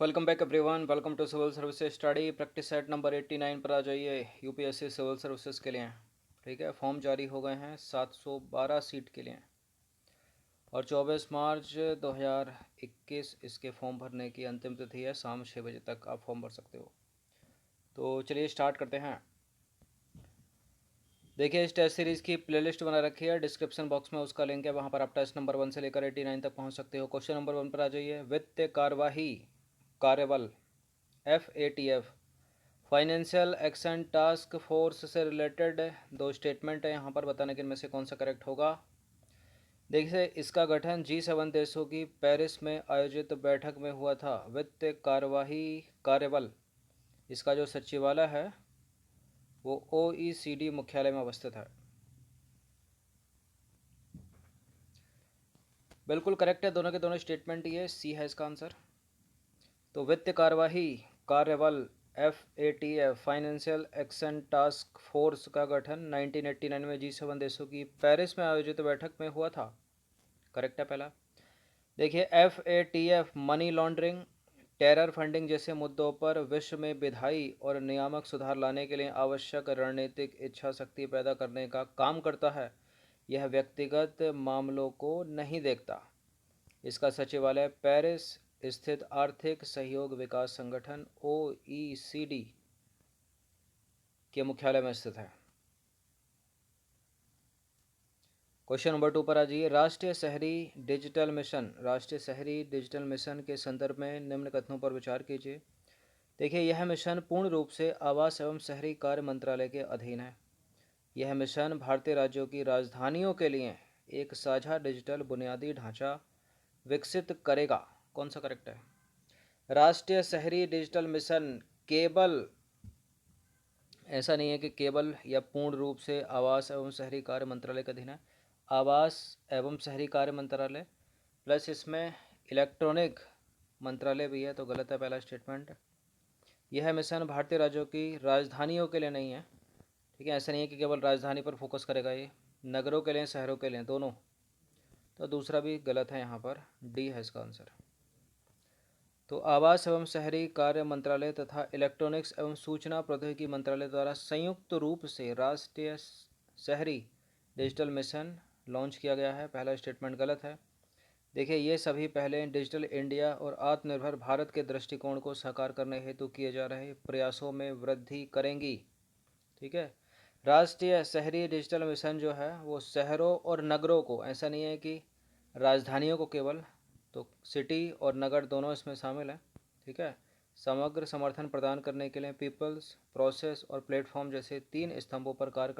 Welcome back everyone. Welcome to civil services study practice set number 89 पर आ जाइए। UPSC civil services के लिए, ठीक है। फॉर्म जारी हो गए हैं 712 सीट के लिए और 24 मार्च 2021 इसके फॉर्म भरने की अंतिम तिथि है। शाम 6 बजे तक आप फॉर्म भर सकते हो। तो चलिए स्टार्ट करते हैं। देखिए, इस टेस्ट सीरीज़ की प्लेलिस्ट बना रखी है, डिस्क्रिप्शन बॉक्स में उसका लिंक है, वहाँ पर आप टेस्ट नंबर 1 से लेकर 89 तक पहुँच सकते हो। क्वेश्चन नंबर 1 पर आ जाइए। वित्त कार्यवाही कार्यबल FATF financial action task force से रिलेटेड दो स्टेटमेंट है यहाँ पर, बताने के इनमें से कौन सा करेक्ट होगा। देखिए, इसका गठन G7 देशों की पेरिस में आयोजित बैठक में हुआ था। वित्त कार्यवाही कार्यबल, इसका जो सचिवालय है वो OECD मुख्यालय में अवस्थित है। बिल्कुल करेक्ट है, दोनों के दोनों स्टेटमेंट, ये सी है इसका आंसर। तो वित्त कार्यवाही कार्यबल FATF financial action task force का गठन 1989 में G7 देशों की पेरिस में आयोजित बैठक में हुआ था। करेक्ट है पहला। देखिए, FATF money laundering, terror funding जैसे मुद्दों पर विश्व में विधायी और नियामक सुधार लाने के लिए आवश्यक रणनीतिक इच्छा शक्ति पैदा करने का काम करता है। यह व्यक्तिगत मामलों को नहीं देखता। इसका सचिवालय पेरिस स्थित आर्थिक सहयोग विकास संगठन OECD के मुख्यालय में स्थित है। क्वेश्चन नंबर 2 पर आ जाइए। राष्ट्रीय शहरी डिजिटल मिशन के संदर्भ में निम्न कथनों पर विचार कीजिए। देखिए, यह मिशन पूर्ण रूप से आवास एवं शहरी कार्य मंत्रालय के अधीन है। यह मिशन भारतीय राज्यों की राजधानियों के लिए एक साझा डिजिटल बुनियादी ढांचा विकसित करेगा। कौन सा करेक्ट है? राष्ट्रीय शहरी डिजिटल मिशन केवल, ऐसा नहीं है कि केवल या पूर्ण रूप से आवास एवं शहरी कार्य मंत्रालय का अधीन है। आवास एवं शहरी कार्य मंत्रालय प्लस इसमें इलेक्ट्रॉनिक मंत्रालय भी है, तो गलत है पहला स्टेटमेंट। यह मिशन भारतीय राज्यों की राजधानियों के लिए नहीं है, ठीक है। ऐसा नहीं है कि केवल राजधानी पर फोकस करेगा, ये नगरों के लिए शहरों के लिए दोनों। तो दूसरा भी गलत है, यहाँ पर डी है इसका आंसर। तो आवास एवं शहरी कार्य मंत्रालय तथा इलेक्ट्रॉनिक्स एवं सूचना प्रौद्योगिकी मंत्रालय द्वारा संयुक्त रूप से राष्ट्रीय शहरी डिजिटल मिशन लॉन्च किया गया है। पहला स्टेटमेंट गलत है। देखिए, ये सभी पहले डिजिटल इंडिया और आत्मनिर्भर भारत के दृष्टिकोण को साकार करने हेतु किए जा रहे प्रयासों में वृद्धि करेंगी, ठीक है। राष्ट्रीय शहरी डिजिटल मिशन जो है वो शहरों और नगरों को, ऐसा नहीं है कि राजधानियों को केवल, तो सिटी और नगर दोनों इसमें शामिल हैं, ठीक है। समग्र समर्थन प्रदान करने के लिए पीपल्स, प्रोसेस और प्लेटफॉर्म जैसे 3 स्तंभों पर कार्य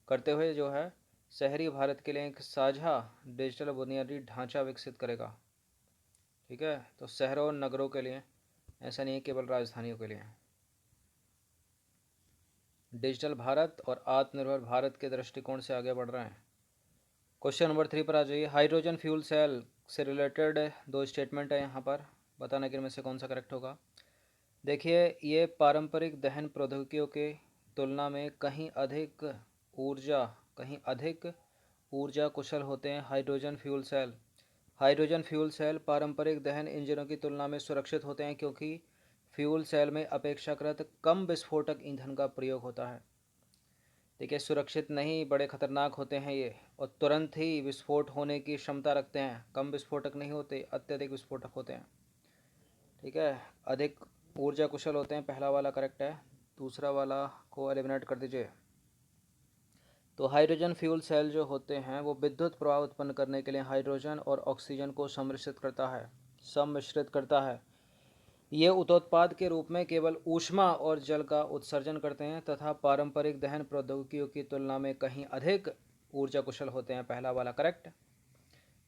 करते हुए जो है शहरी भारत के लिए एक साझा डिजिटल बुनियादी ढांचा विकसित करेगा, ठीक है। तो शहरों और नगरों के लिए, ऐसा नहीं है केवल राजधानियों के लिए। डिजिटल भारत और आत्मनिर्भर भारत के दृष्टिकोण से आगे बढ़ रहे हैं। क्वेश्चन नंबर 3 पर आ जाइए। हाइड्रोजन फ्यूल सेल से रिलेटेड दो स्टेटमेंट है यहाँ पर, बताने के इनमें से कौन सा करेक्ट होगा। देखिए, ये पारंपरिक दहन प्रौद्योगिकियों के तुलना में ऊर्जा कहीं अधिक ऊर्जा कुशल होते हैं। हाइड्रोजन फ्यूल सेल पारंपरिक दहन इंजनों की तुलना में सुरक्षित होते हैं, क्योंकि फ्यूल सेल में अपेक्षाकृत कम विस्फोटक ईंधन का प्रयोग होता है। देखिए, सुरक्षित नहीं, बड़े खतरनाक होते हैं ये, और तुरंत ही विस्फोट होने की क्षमता रखते हैं। कम विस्फोटक नहीं होते, अत्यधिक विस्फोटक होते हैं, ठीक है। अधिक ऊर्जा कुशल होते हैं, पहला वाला करेक्ट है। दूसरा वाला को एलिमिनेट कर दीजिए। तो हाइड्रोजन फ्यूल सेल जो होते हैं वो विद्युत प्रवाह उत्पन्न करने के लिए हाइड्रोजन और ऑक्सीजन को सम्मिश्रित करता है। ये उत्पाद के रूप में केवल ऊष्मा और जल का उत्सर्जन करते हैं तथा पारंपरिक दहन प्रौद्योगिकियों की तुलना में कहीं अधिक ऊर्जा कुशल होते हैं, पहला वाला करेक्ट।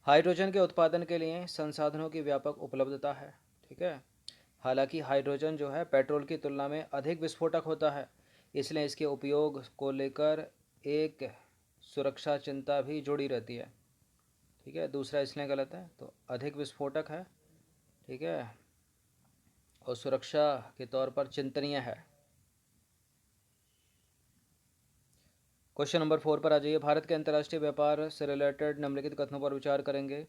हाइड्रोजन के उत्पादन के लिए संसाधनों की व्यापक उपलब्धता है, ठीक है। हालांकि हाइड्रोजन जो है पेट्रोल की तुलना में अधिक विस्फोटक होता है, इसलिए इसके उपयोग को लेकर एक सुरक्षा चिंता भी जुड़ी रहती है, ठीक है। दूसरा इसलिए गलत है, तो अधिक विस्फोटक है, ठीक है, और सुरक्षा के तौर पर चिंतनीय है। क्वेश्चन नंबर 4 पर आ जाइए। भारत के अंतर्राष्ट्रीय व्यापार से रिलेटेड निम्नलिखित कथनों पर विचार करेंगे।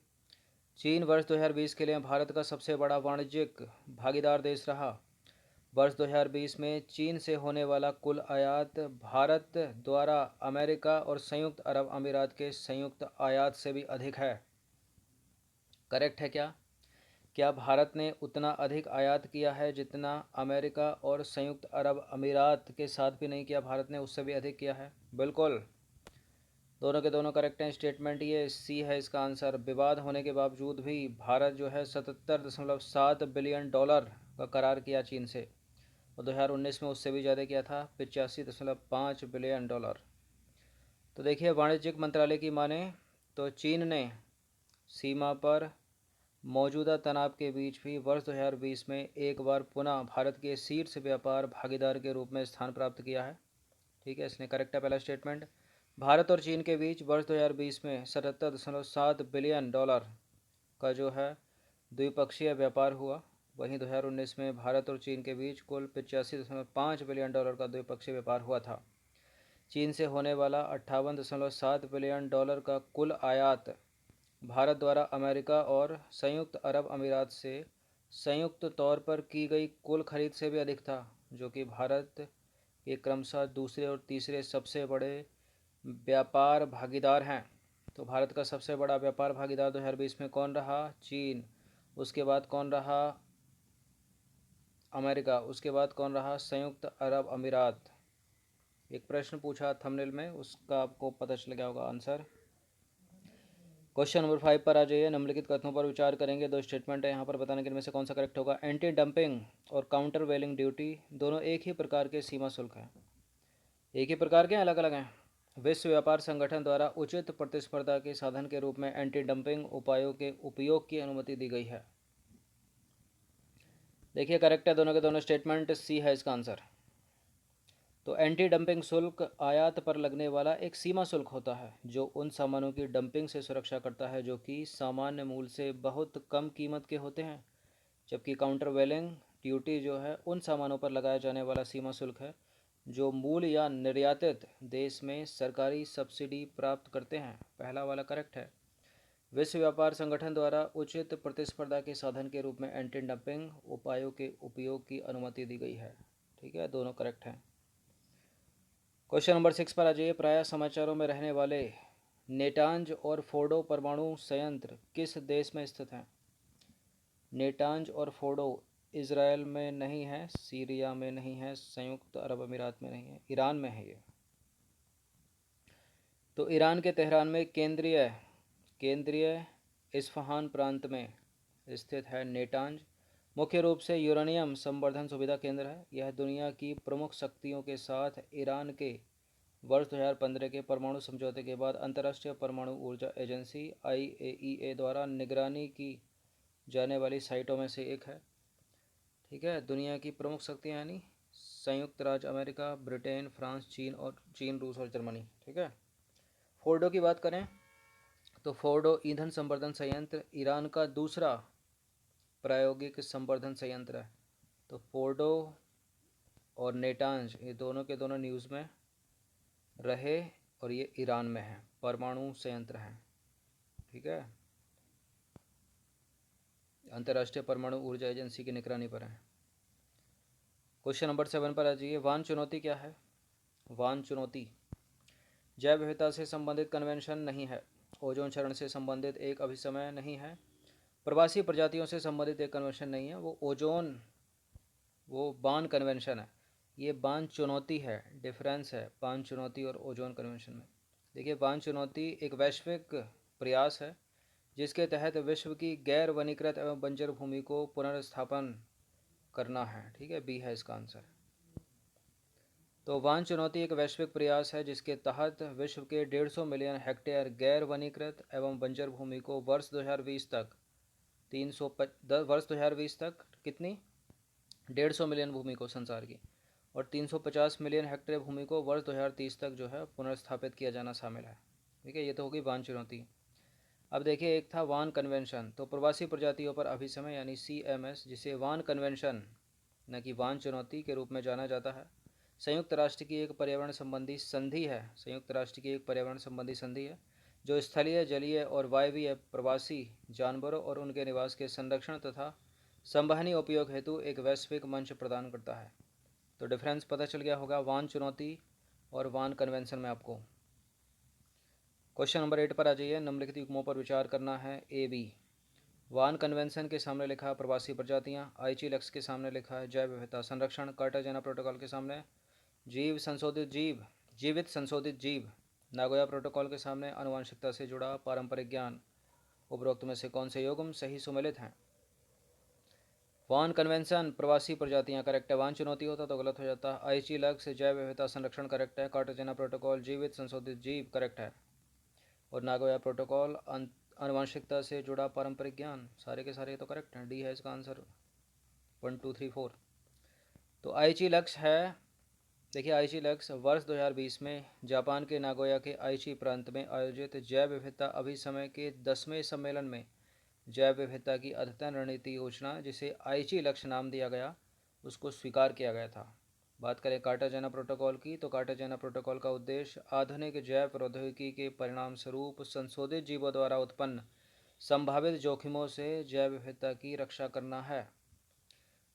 चीन वर्ष 2020 के लिए भारत का सबसे बड़ा वाणिज्यिक भागीदार देश रहा। वर्ष 2020 में चीन से होने वाला कुल आयात भारत द्वारा अमेरिका और संयुक्त अरब अमीरात के संयुक्त आयात से भी अधिक है। करेक्ट है क्या? क्या भारत ने उतना अधिक आयात किया है जितना अमेरिका और संयुक्त अरब अमीरात के साथ भी नहीं किया? भारत ने उससे भी अधिक किया है। बिल्कुल, दोनों के दोनों करेक्ट हैं। स्टेटमेंट ये सी है इसका आंसर। विवाद होने के बावजूद भी भारत जो है 77.7 बिलियन डॉलर का करार किया चीन से, और 2019 में उससे भी ज़्यादा किया था, 85.5 बिलियन डॉलर। तो देखिए, वाणिज्यिक मंत्रालय की माने तो चीन ने सीमा पर मौजूदा तनाव के बीच भी वर्ष 2020 में एक बार पुनः भारत के शीर्ष व्यापार भागीदार के रूप में स्थान प्राप्त किया है। ठीक है, इसलिए करेक्ट है पहला स्टेटमेंट। भारत और चीन के बीच वर्ष 2020 में 77.7 बिलियन डॉलर का जो है द्विपक्षीय व्यापार हुआ। वहीं 2019 में भारत और चीन के बीच कुल 85.5 बिलियन डॉलर का द्विपक्षीय व्यापार हुआ था। चीन से होने वाला 58.7 बिलियन डॉलर का कुल आयात भारत द्वारा अमेरिका और संयुक्त अरब अमीरात से संयुक्त तौर पर की गई कुल खरीद से भी अधिक था, जो कि भारत के क्रमशः दूसरे और तीसरे सबसे बड़े व्यापार भागीदार हैं। तो भारत का सबसे बड़ा व्यापार भागीदार 2020 में कौन रहा? चीन। उसके बाद कौन रहा? अमेरिका। उसके बाद कौन रहा? संयुक्त अरब अमीरात। एक प्रश्न पूछा थंबनेल में, उसका आपको पता चल गया होगा आंसर। क्वेश्चन नंबर 5 पर आ जाइए। निम्नलिखित कथनों पर विचार करेंगे। दो स्टेटमेंट है यहाँ पर, बताने के इनमें से कौन सा करेक्ट होगा। एंटी डंपिंग और काउंटर वेलिंग ड्यूटी दोनों एक ही प्रकार के सीमा शुल्क हैं। एक ही प्रकार के, अलग अलग हैं। विश्व व्यापार संगठन द्वारा उचित प्रतिस्पर्धा के साधन के रूप में एंटी डंपिंग उपायों के उपयोग की अनुमति दी गई है। देखिए, करेक्ट है दोनों के दोनों स्टेटमेंट। सी है इसका आंसर। तो एंटी डंपिंग शुल्क आयात पर लगने वाला एक सीमा शुल्क होता है जो उन सामानों की डंपिंग से सुरक्षा करता है जो कि सामान्य मूल्य से बहुत कम कीमत के होते हैं। जबकि काउंटर वेलिंग ड्यूटी जो है उन सामानों पर लगाया जाने वाला सीमा शुल्क है जो मूल या निर्यातित देश में सरकारी सब्सिडी प्राप्त करते हैं। पहला वाला करेक्ट है। विश्व व्यापार संगठन द्वारा उचित प्रतिस्पर्धा के साधन के रूप में एंटी डंपिंग उपायों के उपयोग की अनुमति दी गई है। ठीक है, दोनों करेक्ट हैं। क्वेश्चन नंबर 6 पर आ जाइए। प्रायः समाचारों में रहने वाले नेटांज और फोर्डो परमाणु संयंत्र किस देश में स्थित हैं? नेटांज और फोर्डो इज़राइल में नहीं है, सीरिया में नहीं है, संयुक्त अरब अमीरात में नहीं है, ईरान में है ये। तो ईरान के तेहरान में केंद्रीय इस्फहान प्रांत में स्थित है नेटांज। मुख्य रूप से यूरेनियम संवर्धन सुविधा केंद्र है। यह दुनिया की प्रमुख शक्तियों के साथ ईरान के वर्ष 2015 के परमाणु समझौते के बाद अंतर्राष्ट्रीय परमाणु ऊर्जा एजेंसी IAEA द्वारा निगरानी की जाने वाली साइटों में से एक है। ठीक है, दुनिया की प्रमुख शक्तियाँ यानी संयुक्त राज्य अमेरिका, ब्रिटेन, फ्रांस, चीन, रूस और जर्मनी। ठीक है। फोर्डो की बात करें तो फोर्डो ईंधन संवर्धन संयंत्र ईरान का दूसरा प्रायोगिक संवर्धन संयंत्र है। तो फोर्डो और नेटांज ये दोनों के दोनों न्यूज़ में रहे और ये ईरान में है, परमाणु संयंत्र हैं। ठीक है, अंतर्राष्ट्रीय परमाणु ऊर्जा एजेंसी की निगरानी पर है। क्वेश्चन नंबर 7 पर आ जाइए। वान चुनौती क्या है? वान चुनौती जैव विविधता से संबंधित कन्वेंशन नहीं है, ओजोन क्षरण से संबंधित एक अभिसमय नहीं है, प्रवासी प्रजातियों से संबंधित एक कन्वेंशन नहीं है, वो बान कन्वेंशन है। ये बान चुनौती है, डिफरेंस है बान चुनौती और ओजोन कन्वेंशन में। देखिए, बान चुनौती एक वैश्विक प्रयास है जिसके तहत विश्व की गैर वनीकृत एवं बंजर भूमि को पुनर्स्थापन करना है। ठीक है, बी है इसका आंसर। तो वान चुनौती एक वैश्विक प्रयास है जिसके तहत विश्व के 150 मिलियन हेक्टेयर गैर वनीकृत एवं बंजर भूमि को वर्ष 2020 तक वर्ष 2020 तक कितनी 150 मिलियन भूमि को संसार की, और 350 मिलियन हेक्टेयर भूमि को वर्ष 2030 तक जो है पुनर्स्थापित किया जाना शामिल है। ठीक है, ये तो होगी वान चुनौती। अब देखिए, एक था वान कन्वेंशन, तो प्रवासी प्रजातियों पर अभिसमय यानी CMS, जिसे वान कन्वेंशन न कि वान चुनौती के रूप में जाना जाता है, संयुक्त राष्ट्र की एक पर्यावरण संबंधी संधि है। संयुक्त राष्ट्र की एक पर्यावरण संबंधी संधि है जो स्थलीय, जलीय और वायवीय प्रवासी जानवरों और उनके निवास के संरक्षण तथा संवहनी उपयोग हेतु एक वैश्विक मंच प्रदान करता है। तो डिफरेंस पता चल गया होगा वान चुनौती और वान कन्वेंशन में आपको। क्वेश्चन नंबर 8 पर आ जाइए। निम्नलिखित युग्मों पर विचार करना है। A B. वान कन्वेंशन के सामने लिखा है प्रवासी प्रजातियां। आईची लक्ष्य के सामने लिखा है जैव विविधता संरक्षण। कार्टाजेना प्रोटोकॉल के सामने जीवित संशोधित जीव। नागोया प्रोटोकॉल के सामने आनुवंशिकता से जुड़ा पारंपरिक ज्ञान। उपरोक्त में से कौन से युग्म सही सुमेलित हैं? वान कन्वेंशन प्रवासी प्रजातियां करेक्ट है। वान चुनौती होता तो गलत हो जाता। आईची लक्ष्य जैव विविधता संरक्षण करेक्ट है। कार्टाजेना प्रोटोकॉल जीवित संशोधित जीव करेक्ट है। और नागोया प्रोटोकॉल आनुवंशिकता से जुड़ा पारंपरिक ज्ञान, सारे के सारे तो करेक्ट हैं। डी है इसका आंसर 1 2 3 4। तो आईची लक्ष्य है, देखिए आईची लक्ष्य वर्ष 2020 में जापान के नागोया के आईची प्रांत में आयोजित जैव विविधता अभिसमय के 10वें सम्मेलन में जैव विविधता की अद्यतन रणनीति योजना, जिसे आईची लक्ष्य नाम दिया गया, उसको स्वीकार किया गया था। बात करें कार्टाजेना प्रोटोकॉल की, तो कार्टाजेना प्रोटोकॉल का उद्देश्य आधुनिक जैव प्रौद्योगिकी के परिणाम स्वरूप संशोधित जीवों द्वारा उत्पन्न संभावित जोखिमों से जैव विविधता की रक्षा करना है।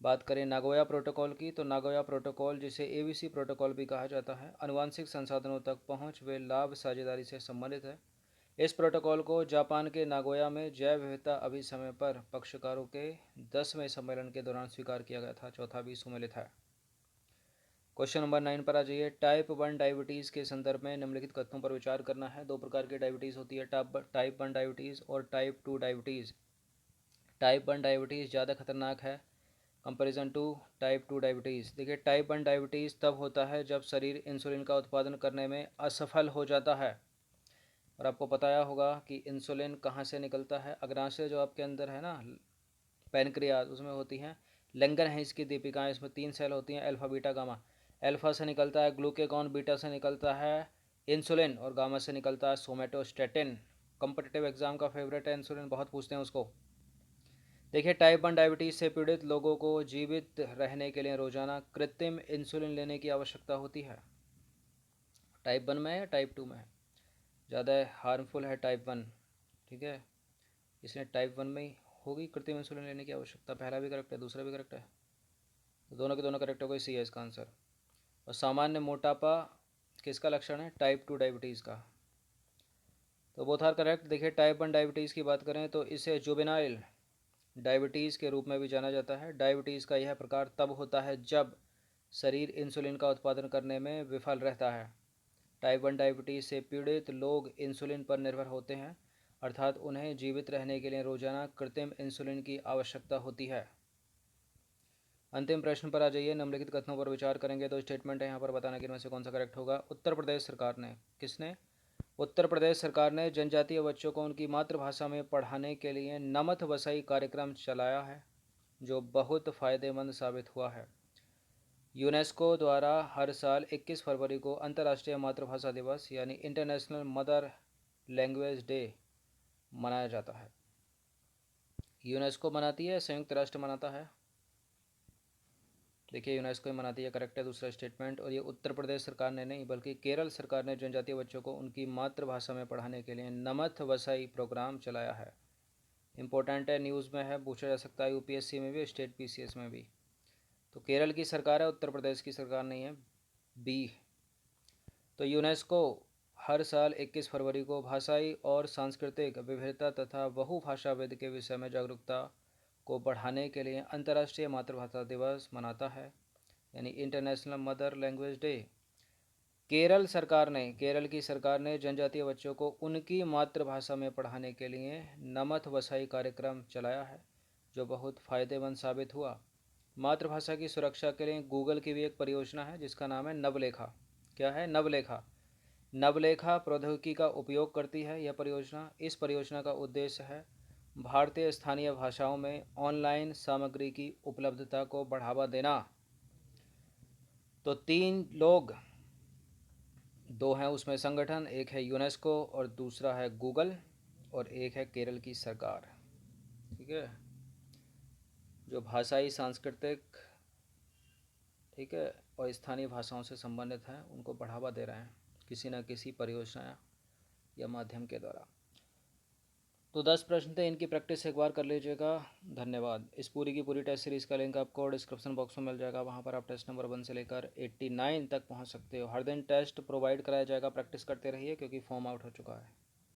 बात करें नागोया प्रोटोकॉल की, तो नागोया प्रोटोकॉल, जिसे एबीसी प्रोटोकॉल भी कहा जाता है, आनुवांशिक संसाधनों तक पहुंच व लाभ साझेदारी से संबंधित है। इस प्रोटोकॉल को जापान के नागोया में जैव विविधता अभिसमय पर पक्षकारों के 10वें सम्मेलन के दौरान स्वीकार किया गया था। चौथा भी सुमेलित है। क्वेश्चन नंबर 9 पर आ जाइए। टाइप 1 डायबिटीज़ के संदर्भ में निम्नलिखित कथनों पर विचार करना है। दो प्रकार की डायबिटीज़ होती है, टाइप 1 डायबिटीज़ और टाइप 2 डायबिटीज़। टाइप 1 डायबिटीज़ ज़्यादा खतरनाक है कंपैरिजन टू टाइप 2 डायबिटीज़। देखिए टाइप 1 डायबिटीज़ तब होता है जब शरीर इंसुलिन का उत्पादन करने में असफल हो जाता है। और आपको बताया होगा कि इंसुलिन कहाँ से निकलता है। अग्नाशय जो आपके अंदर है ना, पैनक्रियाज, उसमें होती हैं लैंगर है इसकी दीपिकाएँ। इसमें 3 सेल होती हैं, अल्फा बीटा गामा। अल्फा से निकलता है ग्लूकेगॉन, बीटा से निकलता है इंसुलिन और गामा से निकलता है सोमेटोस्टेटिन। कॉम्पिटिटिव एग्जाम का फेवरेट है इंसुलिन, बहुत पूछते हैं उसको। देखिए टाइप 1 डायबिटीज़ से पीड़ित लोगों को जीवित रहने के लिए रोजाना कृत्रिम इंसुलिन लेने की आवश्यकता होती है। टाइप 1 में है या टाइप 2 में है? ज़्यादा हार्मफुल है टाइप 1, ठीक है, इसलिए टाइप 1 में ही होगी कृत्रिम इंसुलिन लेने की आवश्यकता। पहला भी करेक्ट है, दूसरा भी करेक्ट है, तो दोनों के दोनों करेक्ट हो गए। सी है इसका आंसर। और सामान्य मोटापा किसका लक्षण है? टाइप 2 डायबिटीज़ का। तो बोथ आर करेक्ट। देखिए टाइप 1 डायबिटीज़ की बात करें तो इसे जुवेनाइल डायबिटीज़ के रूप में भी जाना जाता है। डायबिटीज़ का यह प्रकार तब होता है जब शरीर इंसुलिन का उत्पादन करने में विफल रहता है। टाइप 1 डायबिटीज़ से पीड़ित लोग इंसुलिन पर निर्भर होते हैं, अर्थात उन्हें जीवित रहने के लिए रोजाना कृत्रिम इंसुलिन की आवश्यकता होती है। अंतिम प्रश्न पर आ जाइए। निम्नलिखित कथनों पर विचार करेंगे। तो स्टेटमेंट है यहाँ पर, बताना कि इनमें से कौन सा करेक्ट होगा। उत्तर प्रदेश सरकार ने, किसने? उत्तर प्रदेश सरकार ने जनजातीय बच्चों को उनकी मातृभाषा में पढ़ाने के लिए नमथ वसई कार्यक्रम चलाया है, जो बहुत फ़ायदेमंद साबित हुआ है। यूनेस्को द्वारा हर साल 21 फरवरी को अंतर्राष्ट्रीय मातृभाषा दिवस यानी इंटरनेशनल मदर लैंग्वेज डे मनाया जाता है। यूनेस्को मनाती है, संयुक्त राष्ट्र मनाता है? देखिए यूनेस्को ही मनाती है, करेक्ट है दूसरा स्टेटमेंट। और ये उत्तर प्रदेश सरकार ने नहीं बल्कि केरल सरकार ने जनजातीय बच्चों को उनकी मातृभाषा में पढ़ाने के लिए नमथ वसई प्रोग्राम चलाया है। इंपॉर्टेंट है, न्यूज़ में है, पूछा जा सकता है यूपीएससी में भी, स्टेट पीसीएस में भी। तो केरल की सरकार है, उत्तर प्रदेश की सरकार नहीं है, बी। तो यूनेस्को हर साल 21 फरवरी को भाषाई और सांस्कृतिक विविधता तथा बहुभाषाविद के विषय में जागरूकता को बढ़ाने के लिए अंतर्राष्ट्रीय मातृभाषा दिवस मनाता है, यानी international mother language day. Kerala की सरकार ने जनजातीय बच्चों को उनकी मातृभाषा में पढ़ाने के लिए नमथ वसाई कार्यक्रम चलाया है, जो बहुत फ़ायदेमंद साबित हुआ। मातृभाषा की सुरक्षा के लिए गूगल की भी एक परियोजना है जिसका नाम है नवलेखा। क्या है? नवलेखा। नवलेखा प्रौद्योगिकी का उपयोग करती है यह परियोजना। इस परियोजना का उद्देश्य है भारतीय स्थानीय भाषाओं में ऑनलाइन सामग्री की उपलब्धता को बढ़ावा देना। तो 3 लोग, 2 हैं उसमें संगठन, एक है यूनेस्को और दूसरा है गूगल और एक है केरल की सरकार, ठीक है, जो भाषाई सांस्कृतिक, ठीक है, और स्थानीय भाषाओं से संबंधित हैं, उनको बढ़ावा दे रहे हैं किसी न किसी परियोजना या माध्यम के द्वारा। तो 10 प्रश्न थे, इनकी प्रैक्टिस एक बार कर लीजिएगा। धन्यवाद। इस पूरी की पूरी टेस्ट सीरीज़ का लिंक आपको डिस्क्रिप्शन बॉक्स में मिल जाएगा, वहाँ पर आप टेस्ट नंबर 1 से लेकर 89 तक पहुँच सकते हो। हर दिन टेस्ट प्रोवाइड कराया जाएगा, प्रैक्टिस करते रहिए क्योंकि फॉर्म आउट हो चुका है।